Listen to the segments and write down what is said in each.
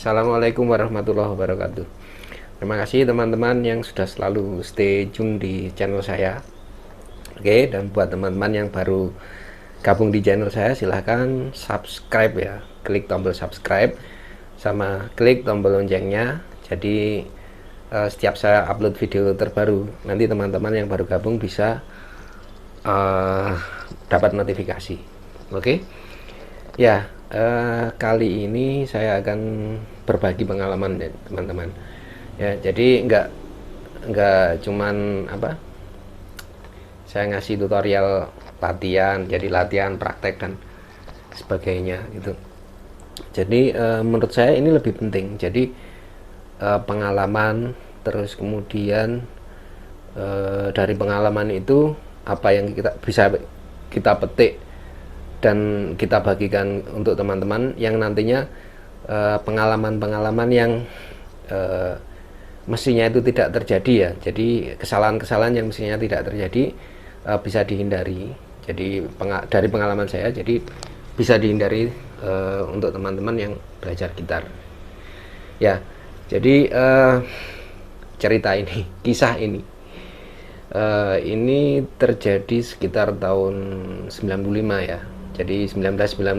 Assalamualaikum warahmatullahi wabarakatuh. Terima kasih teman-teman yang sudah selalu stay tune di channel saya. Oke, dan buat teman-teman yang baru gabung di channel saya, silahkan subscribe ya. Klik tombol subscribe sama klik tombol loncengnya. Jadi setiap saya upload video terbaru, nanti teman-teman yang baru gabung bisa dapat notifikasi. Oke. Ya, kali ini saya akan berbagi pengalaman ya, teman-teman. Ya, jadi nggak cuman apa, saya ngasih tutorial latihan, jadi latihan, praktek dan sebagainya gitu. Jadi menurut saya ini lebih penting. Jadi pengalaman, terus kemudian dari pengalaman itu apa yang kita bisa kita petik dan kita bagikan untuk teman-teman yang nantinya pengalaman-pengalaman yang mestinya itu tidak terjadi ya. Jadi kesalahan-kesalahan yang mestinya tidak terjadi bisa dihindari. Jadi dari pengalaman saya, jadi bisa dihindari untuk teman-teman yang belajar gitar. Ya, jadi cerita ini, kisah ini terjadi sekitar tahun 95 ya. Jadi 1995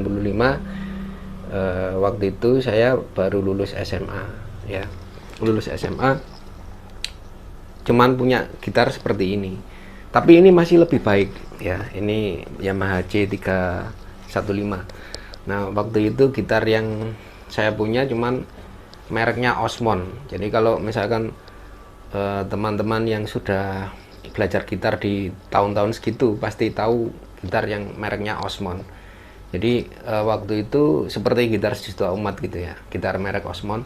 waktu itu saya baru lulus SMA ya. Lulus SMA cuman punya gitar seperti ini. Tapi ini masih lebih baik ya. Ini Yamaha C315. Nah, waktu itu gitar yang saya punya cuman mereknya Osmond. Jadi kalau misalkan teman-teman yang sudah belajar gitar di tahun-tahun segitu pasti tahu gitar yang mereknya Osmond. Jadi waktu itu seperti gitar sejuta umat gitu ya, gitar merek Osmond.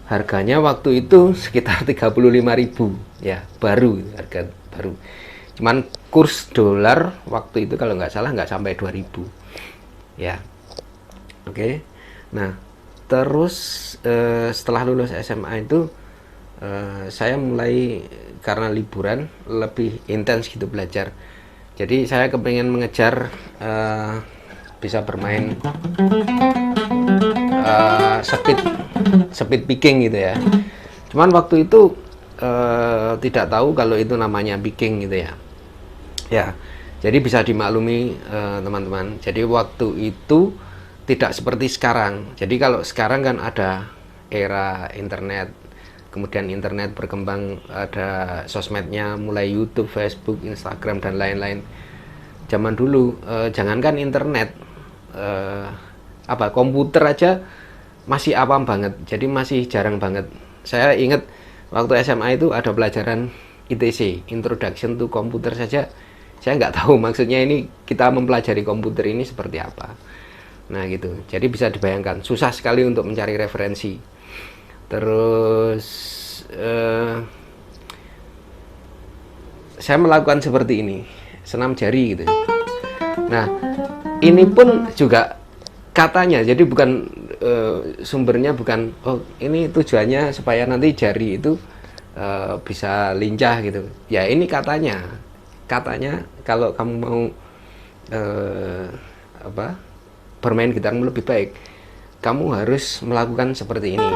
Harganya waktu itu sekitar 35.000 ya, baru, harga baru. Cuman kurs dolar waktu itu kalau nggak salah nggak sampai 2.000 ya. Oke. Nah, terus setelah lulus SMA itu saya mulai karena liburan lebih intens gitu belajar. Jadi saya kepengen mengejar bisa bermain speed picking gitu ya. Cuman waktu itu tidak tahu kalau itu namanya picking gitu ya. Ya, jadi bisa dimaklumi teman-teman. Jadi waktu itu tidak seperti sekarang. Jadi kalau sekarang kan ada era internet, kemudian internet berkembang, ada sosmednya, mulai YouTube, Facebook, Instagram dan lain-lain. Zaman dulu jangankan internet, komputer aja masih awam banget, jadi masih jarang banget. Saya ingat waktu SMA itu ada pelajaran ITC, Introduction to Computer saja, saya nggak tahu maksudnya ini kita mempelajari komputer ini seperti apa. Nah gitu, jadi bisa dibayangkan susah sekali untuk mencari referensi. Terus saya melakukan seperti ini, senam jari gitu. Nah, ini pun juga katanya, jadi bukan sumbernya bukan, oh ini tujuannya supaya nanti jari itu bisa lincah gitu. Ya ini katanya kalau kamu mau bermain gitar lebih baik, kamu harus melakukan seperti ini.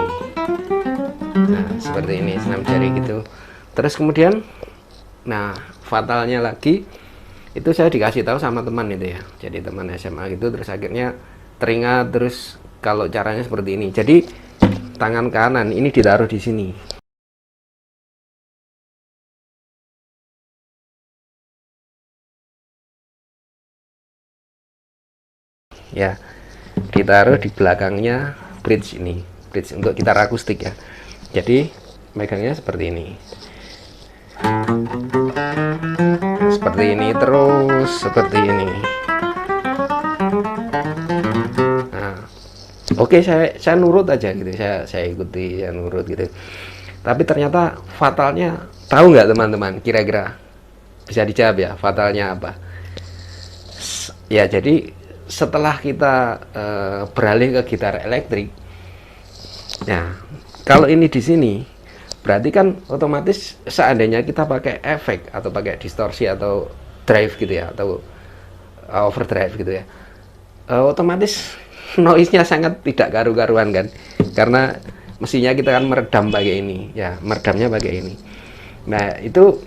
Nah, seperti ini, senam jari gitu. Terus kemudian, nah fatalnya lagi, itu saya dikasih tahu sama teman itu ya. Jadi teman SMA gitu, terus akhirnya teringat terus kalau caranya seperti ini. Jadi tangan kanan ini ditaruh di sini. Ya, ditaruh di belakangnya bridge ini, bridge untuk gitar akustik ya. Jadi megangnya seperti ini, seperti ini, terus seperti ini. Nah, oke, saya nurut aja gitu, saya ikuti, saya nurut gitu. Tapi ternyata fatalnya, tahu nggak teman-teman, kira-kira bisa dijawab ya fatalnya apa? Ya jadi setelah kita beralih ke gitar elektrik, nah kalau ini di sini berarti kan otomatis seandainya kita pakai efek atau pakai distorsi atau drive gitu ya, atau overdrive gitu ya, otomatis noise-nya sangat tidak karu-karuan kan. karena mestinya kita kan meredam pakai ini ya, meredamnya pakai ini. Nah itu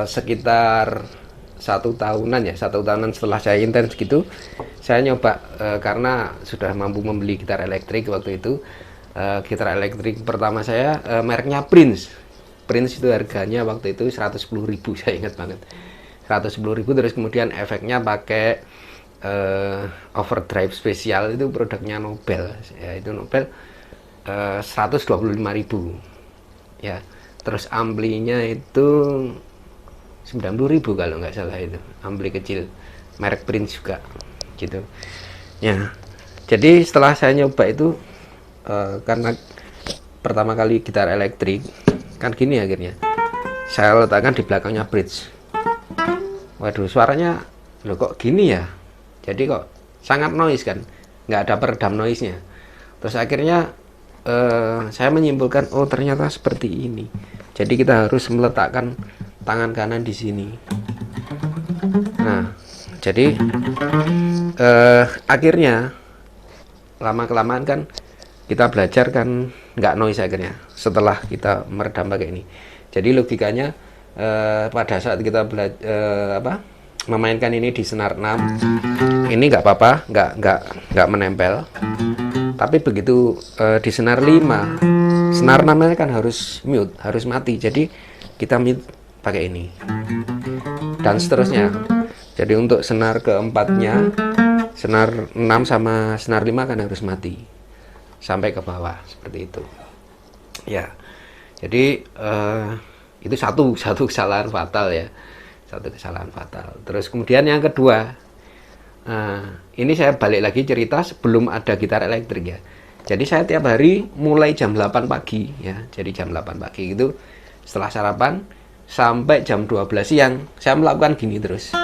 sekitar 1 tahunan ya, 1 tahunan setelah saya intens gitu, saya nyoba karena sudah mampu membeli gitar elektrik waktu itu. Gitar elektrik pertama saya mereknya Prince. Prince itu harganya waktu itu 110.000, saya ingat banget, 110.000. Terus kemudian efeknya pakai overdrive spesial, itu produknya Nobel ya, itu Nobel 125.000 ya. Terus amplinya itu 90.000 kalau nggak salah, itu ampli kecil merek Prince juga gitu ya. Jadi setelah saya nyoba itu karena pertama kali gitar elektrik kan gini, akhirnya saya letakkan di belakangnya bridge. Waduh, suaranya loh kok gini ya, jadi kok sangat noise kan, nggak ada peredam noise nya. Terus akhirnya saya menyimpulkan, oh ternyata seperti ini. Jadi kita harus meletakkan tangan kanan di sini. Nah jadi akhirnya lama kelamaan kan kita belajar kan nggak noise akhirnya setelah kita meredam pakai ini. Jadi logikanya pada saat kita memainkan ini di senar 6 ini nggak apa-apa, nggak menempel. Tapi begitu di senar 5, senar 6 kan harus mute, harus mati. Jadi kita mute pakai ini dan seterusnya. Jadi untuk senar keempatnya, senar 6 sama senar 5 kan harus mati sampai ke bawah seperti itu ya. Jadi itu satu kesalahan fatal ya, satu kesalahan fatal. Terus kemudian yang kedua, ini saya balik lagi cerita sebelum ada gitar elektrik ya. Jadi saya tiap hari mulai jam 8 pagi ya, jadi jam 8 pagi itu setelah sarapan sampai jam 12 siang saya melakukan gini terus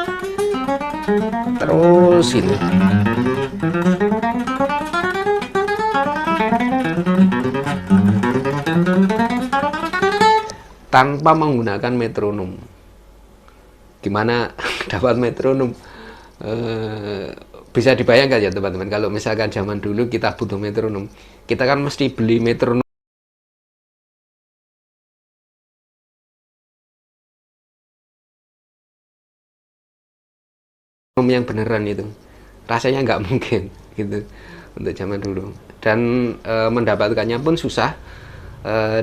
ini. Tanpa menggunakan metronom. Gimana dapat metronom? Bisa dibayangkan ya teman-teman, kalau misalkan zaman dulu kita butuh metronom, kita kan mesti beli metronom yang beneran, itu rasanya nggak mungkin gitu untuk zaman dulu. Dan mendapatkannya pun susah.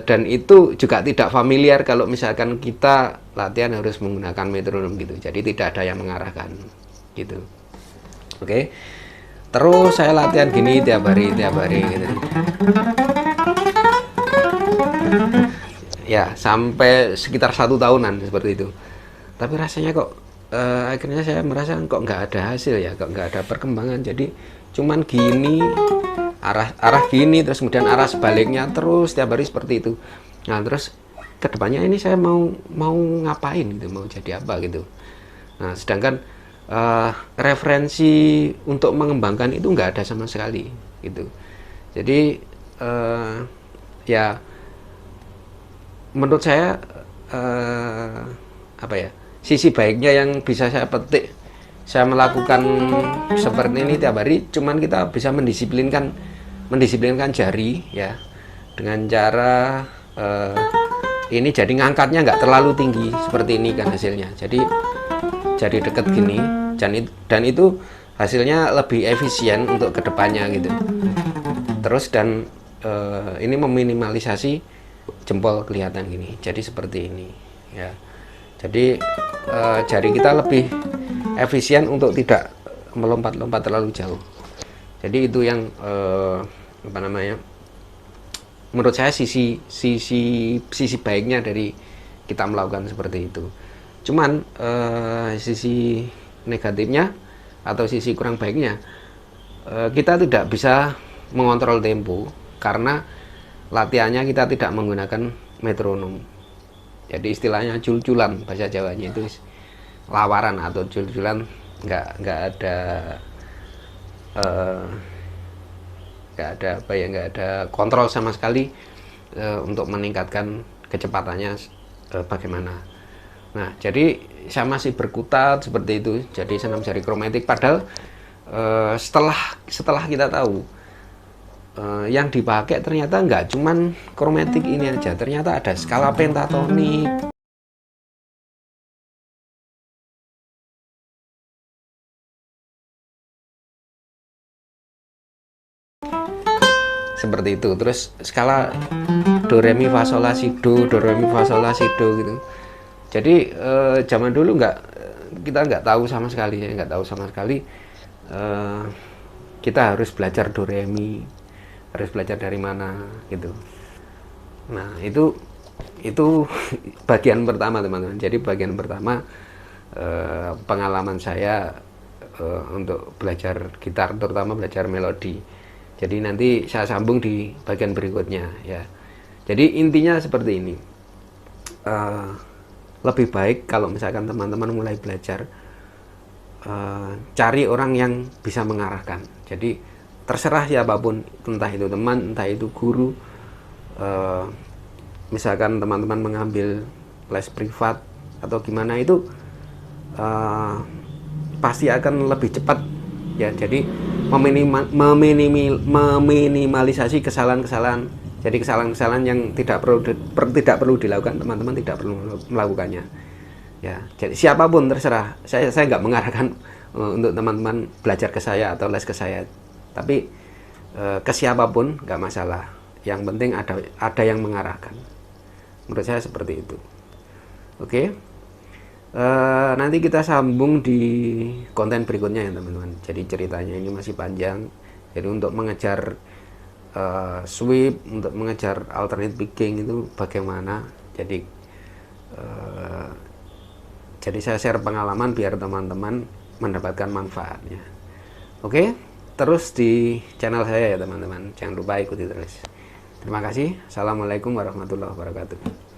Dan itu juga tidak familiar kalau misalkan kita latihan harus menggunakan metronom gitu. Jadi tidak ada yang mengarahkan gitu. Oke. Terus saya latihan gini tiap hari gitu. Ya, sampai sekitar 1 tahunan seperti itu. Tapi rasanya kok akhirnya saya merasa kok nggak ada hasil ya, kok nggak ada perkembangan. Jadi cuman gini, arah gini, terus kemudian arah sebaliknya terus tiap hari seperti itu. Nah terus kedepannya ini saya mau ngapain gitu, mau jadi apa gitu. Nah sedangkan referensi untuk mengembangkan itu nggak ada sama sekali gitu. Jadi ya menurut saya sisi baiknya yang bisa saya petik, saya melakukan seperti ini tiap hari, cuman kita bisa mendisiplinkan jari ya, dengan cara ini jadi ngangkatnya nggak terlalu tinggi seperti ini kan hasilnya. Jadi deket gini, dan itu hasilnya lebih efisien untuk kedepannya gitu. Terus dan ini meminimalisasi jempol kelihatan gini, jadi seperti ini ya. Jadi jari kita lebih efisien untuk tidak melompat-lompat terlalu jauh. Jadi itu yang menurut saya sisi baiknya dari kita melakukan seperti itu. Cuman sisi negatifnya atau sisi kurang baiknya, kita tidak bisa mengontrol tempo karena latihannya kita tidak menggunakan metronom. Jadi istilahnya cul-culan, bahasa Jawanya itu lawaran atau cul-culan, nggak ada kontrol sama sekali untuk meningkatkan kecepatannya bagaimana. Nah jadi saya masih berkutat seperti itu, jadi senam jari kromatik. Padahal setelah kita tahu yang dipakai ternyata nggak cuman kromatik ini aja, ternyata ada skala pentatonik, seperti itu. Terus skala do re mi fa sol la si do, do re mi fa sol la si do gitu. Jadi zaman dulu kita nggak tahu sama sekali, ya nggak tahu sama sekali. Kita harus belajar do re mi, harus belajar dari mana gitu. Nah itu bagian pertama teman-teman. Jadi bagian pertama pengalaman saya untuk belajar gitar, terutama belajar melodi. Jadi nanti saya sambung di bagian berikutnya ya. Jadi intinya seperti ini. Lebih baik kalau misalkan teman-teman mulai belajar, cari orang yang bisa mengarahkan. Jadi terserah siapapun, entah itu teman, entah itu guru. Misalkan teman-teman mengambil les privat atau gimana, itu pasti akan lebih cepat ya. Jadi meminimalisasi kesalahan-kesalahan. Jadi kesalahan-kesalahan yang tidak perlu dilakukan, teman-teman tidak perlu melakukannya ya. Jadi siapapun terserah, saya nggak mengarahkan untuk teman-teman belajar ke saya atau les ke saya, tapi ke siapapun nggak masalah, yang penting ada yang mengarahkan. Menurut saya seperti itu. Oke. Nanti kita sambung di konten berikutnya ya teman-teman. Jadi ceritanya ini masih panjang. Jadi untuk mengejar sweep, untuk mengejar alternate picking itu bagaimana. Jadi saya share pengalaman biar teman-teman mendapatkan manfaatnya. Oke, terus di channel saya ya teman-teman. Jangan lupa ikuti terus. Terima kasih. Assalamualaikum warahmatullahi wabarakatuh.